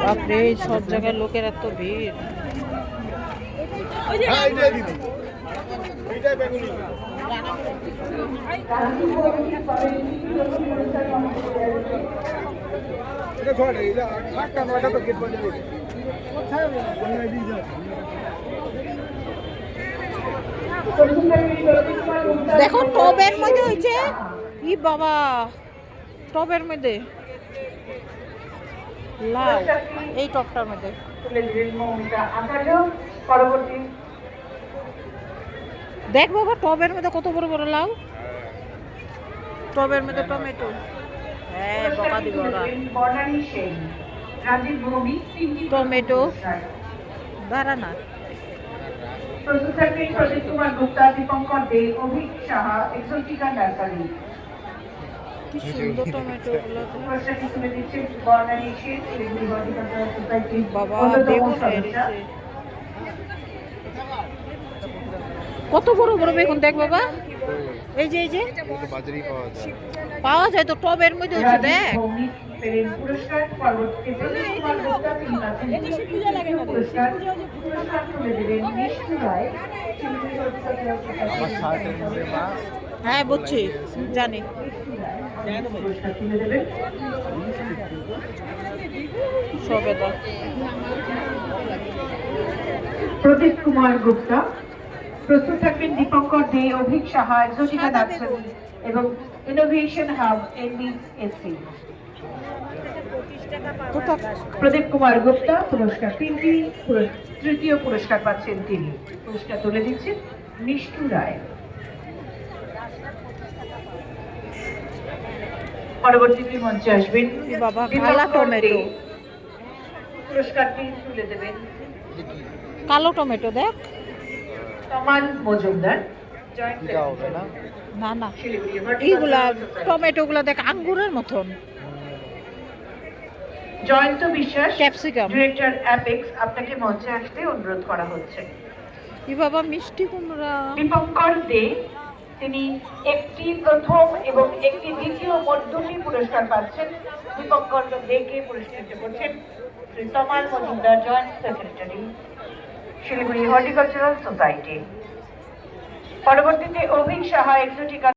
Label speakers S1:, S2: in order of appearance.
S1: বাপরে সব জায়গায় লোকের এত ভিড়। দেখো টবের মধ্যে হয়েছে, ই বাবা টবের মধ্যে লাউ, এই টবটার মধ্যে। দেখ বাবা টবের মধ্যে কত বড় বড় লাউ, টবের মধ্যে টমেটো। হ্যাঁ বাবা দিব ওরা টমেটো দাঁড়া না।
S2: প্রস্তুত থাকবেন প্রদীপ কুমার গুপ্তা, দীপঙ্কর দে, অভিক সাহা, এক্সোটিকা নার্সারি।
S1: কি সুন্দর টমেটো গুলো। বাবা বেগুন হয়ে গেছে, কত বড় বড় বেগুন দেখ বাবা। এই যে পাওয়া যায় তো টবের মধ্যে হচ্ছে। দেখ হ্যাঁ বুঝছি, জানি। সবেদা
S2: প্রদীপ কুমার গুপ্তা, প্রস্তুত থাকবেন দীপঙ্কর দে, অভিক সাহা, এক্সোটিকা নার্সারি এবং ইনোভেশন হাব এনবিএসসি। প্রদীপ কুমার গুপ্তা পুরস্কার 3টি, তৃতীয় পুরস্কার পাচ্ছেন তিনি। পুরস্কার তুলে দিচ্ছেন মিষ্টু রায়। পরবর্তীতে মঞ্চে আসবেন
S1: বাবা কালো টমেটো,
S2: পুরস্কারটি তুলে দেবেন
S1: কালো টমেটো। দেখ
S2: তমাল মজুমদার।
S1: না না এইগুলা টমেটো গুলা দেখ আঙ্গুরের মতন।
S2: জয়ন্ত বিশ্বাস,
S1: ক্যাপসিকাম,
S2: ডিরেক্টর অ্যাপেক্স, আপনাকে মঞ্চে আসতে অনুরোধ করা হচ্ছে।
S1: কি বাবা মিষ্টি কুমড়া।
S2: দীপঙ্কর দে, তিনি একটি প্রথম এবং একটি দ্বিতীয় মোট 2টি পুরস্কার পাচ্ছেন। দীপঙ্কর দেকে পুরস্কৃত করছেন Shri Tamal Majumdar, joint secretary, Siliguri horticultural society. পরবর্তীতে অভিক সাহা, এক্সোটিকা